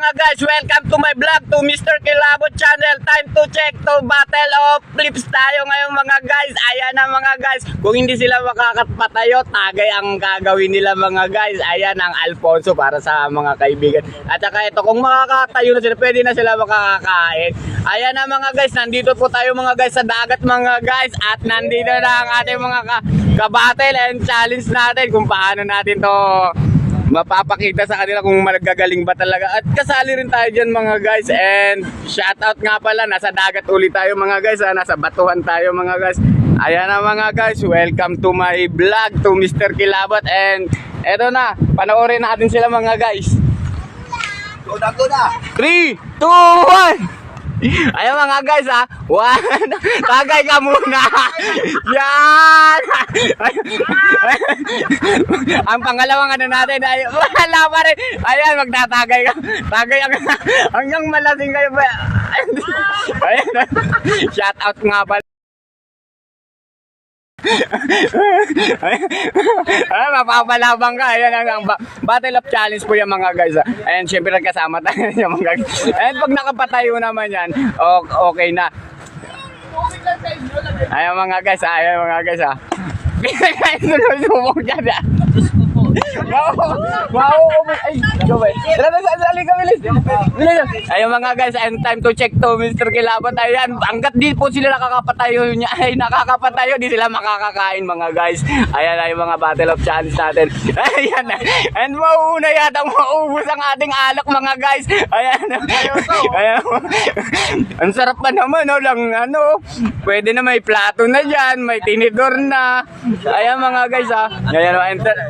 mga guys, welcome to my vlog, to Mr. Kilabot channel. Time to check to battle of flips tayo ngayon mga guys. Ayan na mga guys, kung hindi sila makakapatayo, tagay ang gagawin nila mga guys. Ayan ang Alfonso para sa mga kaibigan. At saka ito, kung makakatayo na sila, pwede na sila makakakain. Ayan na mga guys, nandito po tayo mga guys sa dagat mga guys. At nandito na ang ating mga kabattle and challenge natin kung paano natin to mapapakita sa kanila kung magagaling ba talaga. At kasali rin tayo dyan mga guys. And shoutout nga pala, nasa dagat ulit tayo mga guys. Nasa batuhan tayo mga guys. Ayan na mga guys, welcome to my vlog, to Mr. Kilabot. And eto na, panoorin natin sila mga guys. Go na! 3, 2, 1. Ayan mga guys ha. 1. Tagay ka muna. Yan. Ang pangalawang ano natin ay wala pa rin. Ayan, magtatagay ka. Tagay hanggang malasing kayo ba. Ayan. Shout out nga pala. Ay, mapapalabang ka. Ayan ang battle of challenge po yan mga guys. And syempre nagkasama tayo yung mga guys. And pag nakapatayo naman yan, okay na. Ayan mga guys, ayan mga guys ha. Sunod-subok dyan ha. Ay, gawin. Dali ka, bilis. Ayun mga guys, and time to check to Mr. Kilabot. Ayan, hanggat di po sila nakakapatayo niya, ay nakakapatayo, di sila makakakain mga guys. Ayan ay mga battle of challenge natin. Ayan na. And mauuna yata maubos ang ating alak mga guys. Ayan. Ayan. Ang sarap pa naman, no? Lang, ano, pwede na may plato na dyan, may tinidor na. Ayan mga guys ha. Ayan,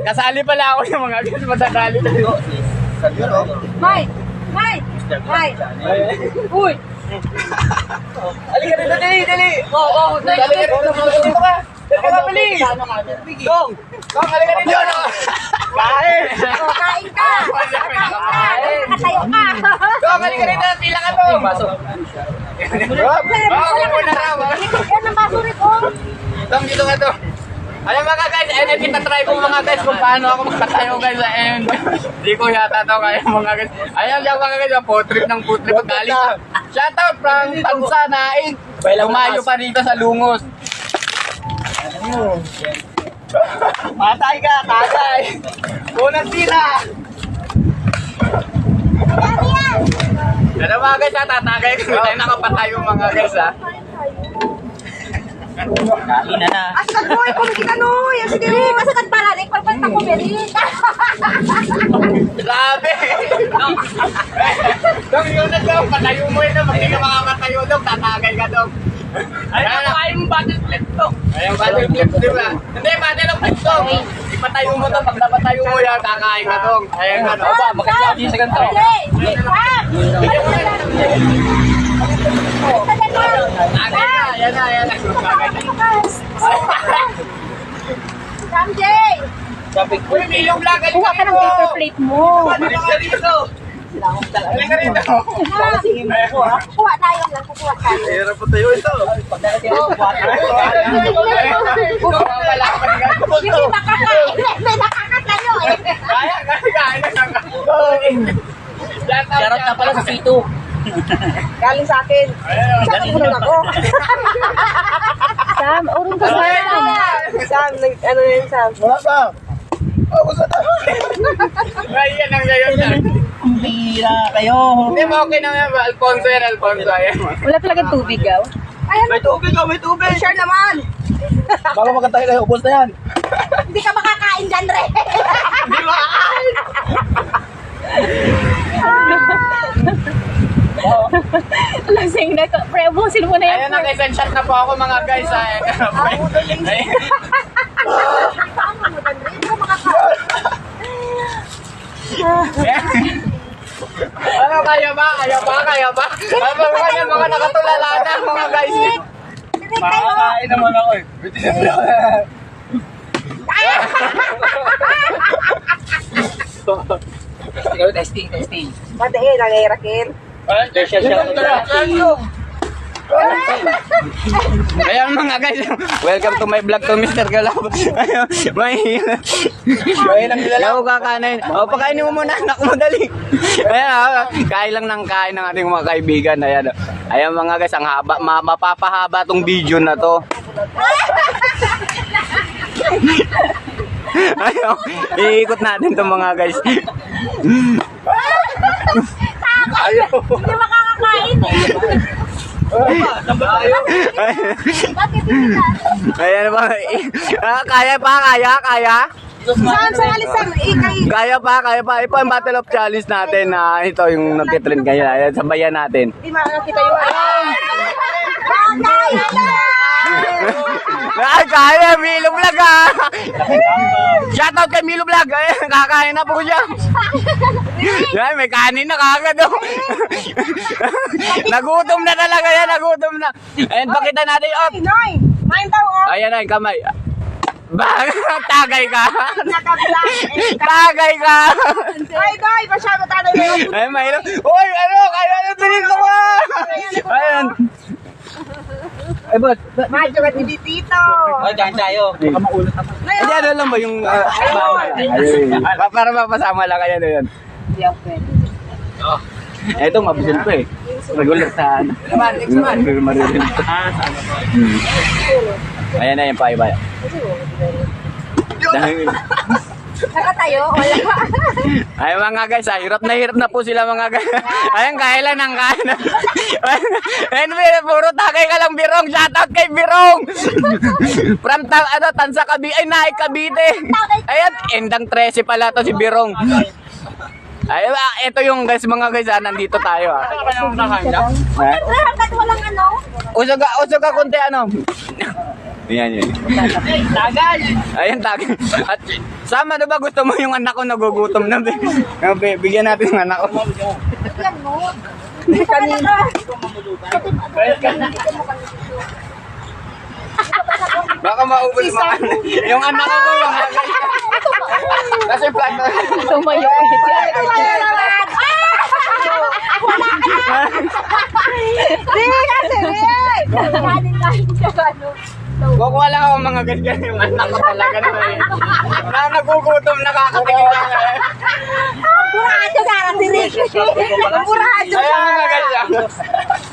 kasali pala ako yung mga guys, matadali tayo. Mike! Uy! Halika dito, dali! Oo, dali ka dito ka! Dali ka, bilis! Dong! Dong, halika dito! Kain! Kain ka! Nakatayo ka! Dong, halika dito! Pila ka to! Dong, muna raw! Yan ang baso rin ko! Dong, dito ka to! Alam mga guys, and kita try ko mga guys kung paano ako magkatayo guys, and di ko yata to kaya mga guys. Ayan yung mga guys, food trip ng food trip galing. Shoutout from Tansa Naing. Lumayo pa dito sa Lungos. Matay ka, tagay. Unang tira. Yan mga guys, tatagay ko tayo nakapatayo mga guys ha. Kain na. Asad mo, kung kita no! Yan sige rin! Masakad paralik, palpalta ko merin! Grabe! Dong, yun na dong, patayo mo yun, hindi ka makapatayo dong, tatagay ka dong. Ayan, kaya yung battle flip to. Ayan, battle flip, di ba? Hindi, battle flip to. Ipatayo mo to, pag napatayo mo yan, kakain ka dong. Ayan ka dong. Makikita din sa ganito. Ayan na. Samjay! Uy, may yung vlog. Kuha ka ng paper plate mo! Halika rito. Halika rito. Kuha tayo lang, kukuha tayo. Hirap pa tayo ito. Hindi nakakain, may nakakatayo eh! Kaya. Charot na pala sa C2. Galing sa akin. Saan ko lang ako? Sam, urong ka sa Sam, ano yun Sam? Wala pa. Oh, gusto na. Ayan ang gayon na. Bira kayo. Hindi mo okay naman ba? Alfonso yan, Alfonso. Ayan. Wala talagang tubig, gaw? Ayan, May tubig. share naman! Baka magkatayo kayo, ubos na yan. Hindi ka makakain dyan, Re! Hindi mo kakain. Lasing na ka. Pre, ubusin mo na yan. Ayan, nag-isang shot na po ako mga guys. Ayan. Ano, kaya ba? Ano ba yan, mga nakatulala na mga guys? Makakain naman ako eh. Testing. Madahin, nangyayrakin. Ayan mga guys, welcome to my vlog to Mr. Kalabo. May Yaw kakanin. O, pakainin mo muna, anak mo dali. Ayan, kain lang ng kain ng ating mga kaibigan. Ayan, ayan mga guys, ang haba, mapapahaba tong video na to. Ayan, iikot natin to mga guys. Ayaw. Hindi makakakain. Bakit hindi ka? Ayan ba? Kaya pa, kaya? Saan sa alisan? Kaya pa. Ito ang Battle of Challenge natin na ito yung nagtitrend kaya. Ayan, sabayan natin. Hindi makakita yung kaya lang! Ay, kaya, Milo Vlog ah! Shoutout kay Milo Vlog. Ayan, kakain na po siya. Yan, may kanin na kagad oh. Nagutom na talaga yan, nagutom na. Ayan, pakita natin. Oh. Noy! Main daw oh! Ayan na, yung kamay. Tagay ka. Nakablang! Tagay ka. Ay, Noy! Masyado tayo na yun! Ay, mayroon. Uy, ano? Kaya ano pinito ka? Ayan. Ay, bot. Medyo ka dito! Ay, kain tayo. Baka maulot ako. Ay, ano lang ba yung... para mapasama lang kaya na yan. Hindi ako pwede. Ito, mabisil pa eh. Regular sa ano. Maririnig. Ayan na yung paibaya. Dahil... Nakatayo? Wala. Ay mga guys, hirap na po sila mga guys. Ayan, kailan ang kain. Ayan, puro tagay ka lang Birong. Shoutout kay Birong. From Tansa Cavite. Ay, Naik Cavite. Ayan, endang 13 pala to si Birong. Ay, ito yung guys, mga guys, nandito tayo ah. Bakit walang ano? Usog ka konti ano. Yan. Tagal! Ayan, tagay. At sama na ba gusto mo yung anak ko nagugutom na? Bigyan natin yung anak ko. Bigyan mo. Kanina. Baka maubos mga yung anak ko yung kasi plan na. Tumayo ulit yan. Hindi kasi rin. Kanin siya ano. Kukuha lang ako mga ganyan yung anak ko talaga na nagugutom nakakatikin na nga. Burado sarang diri. Burado. Ayan mga ganyan.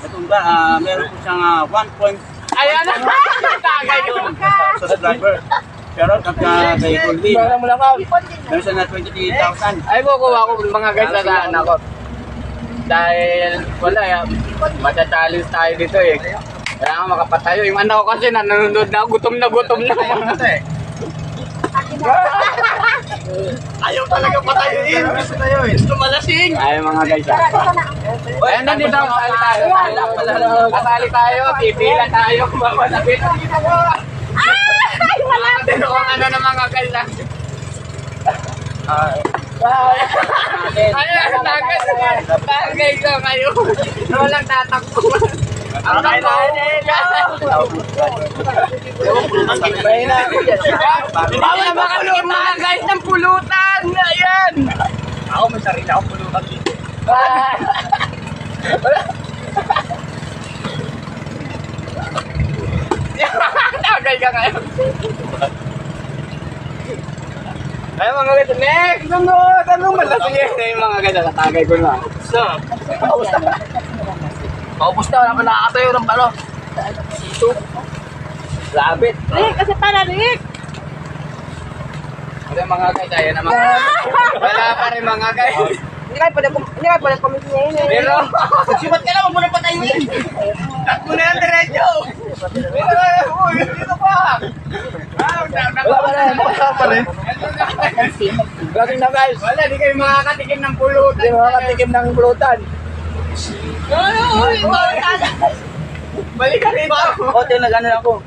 Ito ba, meron po siyang 1. Ayan na. Tagay ko. Sa driver. Pero pagka kay Goldie, Baka mo lang ako. meron siya na 23,000. Ay kukuha ko mga guys sa anak ko. Dahil wala matcha-challenge tayo dito eh. Kaya makapatayo. Yung anak ko kasi nanonood na gutom na. Ayaw talaga patayin. Gusto na yun. Tumalasing! Ay mga guys. Ayan na dito. Kasali tayo. Pipila tayo. Mamalapit. Ay, wala. Pero kung ano na mga guys. Ayan, tagay ko kayo. Walang tatakbo. Ang tayo bawal na makatikim mga guys ng pulutan. Ayan. Ako may sarili akong pulutan dito. Tagay ka kayo. Ay mga guys, next! Anong malasing yun? Ay mga guys, tatagay ko na. So, paubos na, wala pa nakakatayo ng balo. Labit. Rick, kasi para Rick. Ay mga guys, ayan na mga wala pa rin mga guys. Hindi kayo pala comment niya yun eh. Pero, Sibat ka lang, huwag mo na patayin. takbo na yan diretso. Uy, dito pa. Wala pa rin. Galing na guys. Wala, di kayo makakatikim ng pulutan. Hindi makakatikim ng pulutan. Balik ka rito. O, nag-ano ako.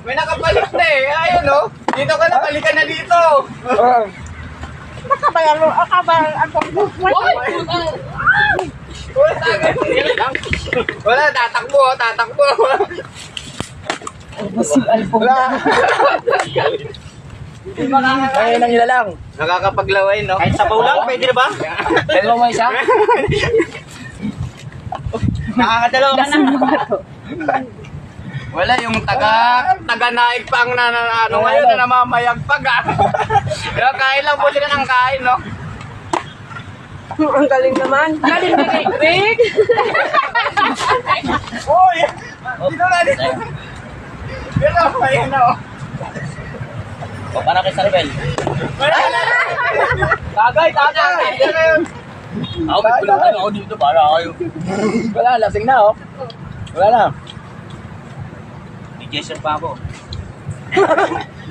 May nakapalit na eh. Ayun no. Dito ka na, balikan na dito. Nakabayan ang pag-movement. Wala, tatakbo. Wala. Ay, nang ila lang. Nakakapaglaway, no? Kahit sabaw lang, pwede na ba? Dalawa mo isa? Nakakadalawa ka na. Wala yung taga-naig pa ang ano ngayon na namamayagpag ah. Kaya kain lang po sila ng kain, no? Ang galing naman. Galing na kay Greg. Uy! Dito na dito. Dito, ayan o. O, para kay Sarabel. Tagay! Dito na yun. Ako, may pulutan ako dito para kayo. Wala, lasing na oh. Wala na. May gesture pa ako.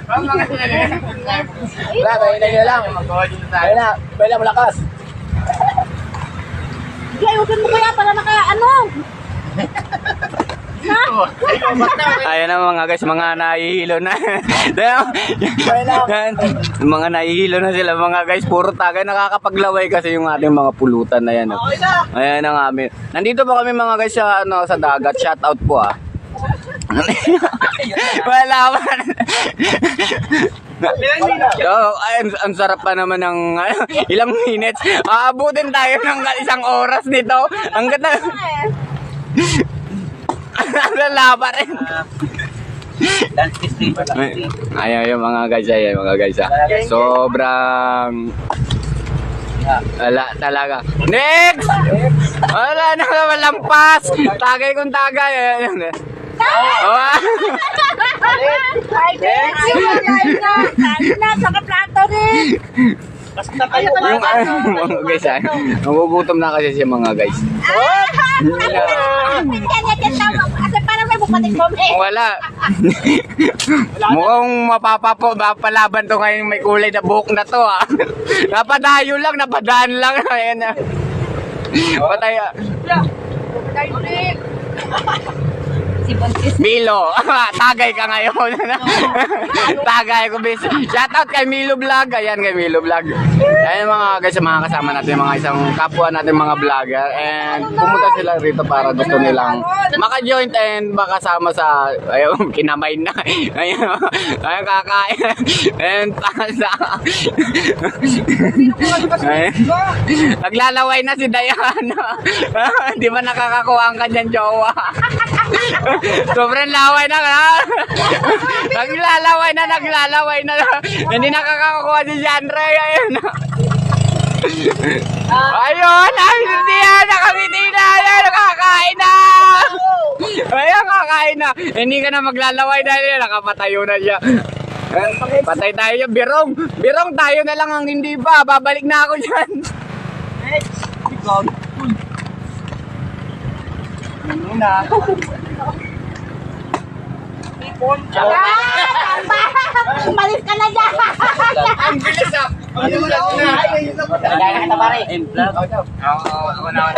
Wala, kaya lang. Kaya na, malakas. Layusin mo kaya para ano? Ayan na mga guys, mga nahihilo na. Mga nahihilo na sila mga guys. Puro tagay, nakakapaglaway kasi yung ating mga pulutan na yan. Ayan ang amin. Nandito po kami mga guys sa, sa dagat. Shout out po ah. Wala man. Ang sarap pa naman ng ilang minutes. Aabutin tayo ng isang oras nito. Ang ganda. Laba rin. Dance stream. Ayan mga guys, sobrang wala talaga. Next! Wala na, walampas. Tagay kung tagay. Kain na, saka plato rin. Yung mga guys, nagugutom na kasi siya mga guys. Parang may bukating kami. Wala. Mukhang mapapalaban to ngayon may kulay na buhok na to ah. Napadayo lang, napadaan lang. Ayan na. Patay ah. Milo, tagay ka ngayon. Tagay ko bis. Shout out kay Milo Vlog. Ayan kay Milo Vlog. Ayan mga guys, mga kasama natin, mga isang kapwa natin mga vlogger. And pumunta sila rito para gusto nilang maka-join and makasama sa ayun, kinamay na. Ayun, ayun kakain. And pasa. Naglalaway na si Diana. Di ba nakakakuha ang kanyang jowa? Sobrang laway na ka. Naglalaway na. Hindi nakakakuha si Jandre. Ayun. Ayun. Ay, hindi yan. Nakangiti na. Ayun, nakakain na. Ayun, kakain na. Hindi ka na maglalaway dahil nakapatayo na siya. Patay tayo yan. Birong tayo na lang ang hindi pa. Babalik na ako dyan. Muna. Umalis ka na dyan. Ang bilis ah. Kaya kita pare. Ako na.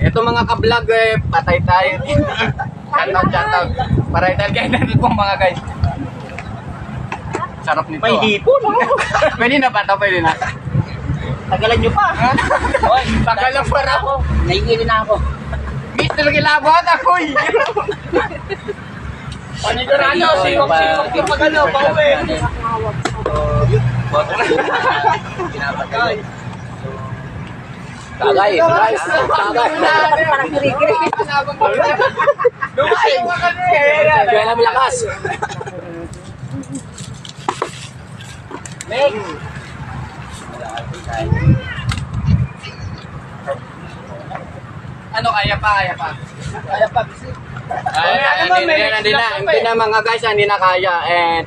Ito mga ka-vlog patay tayo. Shout out. Paray tayo kayo natin po mga guys. Sarap nito. May hipon. Pwede na ba ito? Pwede na. Tagalan nyo pa. Oy, Tagalan pa na ako. Naiingili na ako. Gusto lang kilabot ako eh. Panigurado, sipok-sipok yung pag-ano, pauwi. Tagay. Parang kiri-kiri. Lumayo ka na eh. Kaya namin lakas. Meg. Ano, kaya pa. Hindi na mga guys, hindi na kaya. And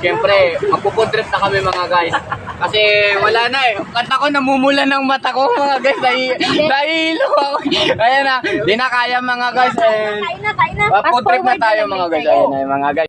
siyempre, magpupuntrip na kami mga guys. Kasi wala na eh. Kanta ko namumula ng mata ko mga guys. Nahihilo ako. Ayan na, hindi na kaya mga guys. And Kain na. magpupuntrip na tayo mga guys. Ayan na mga guys.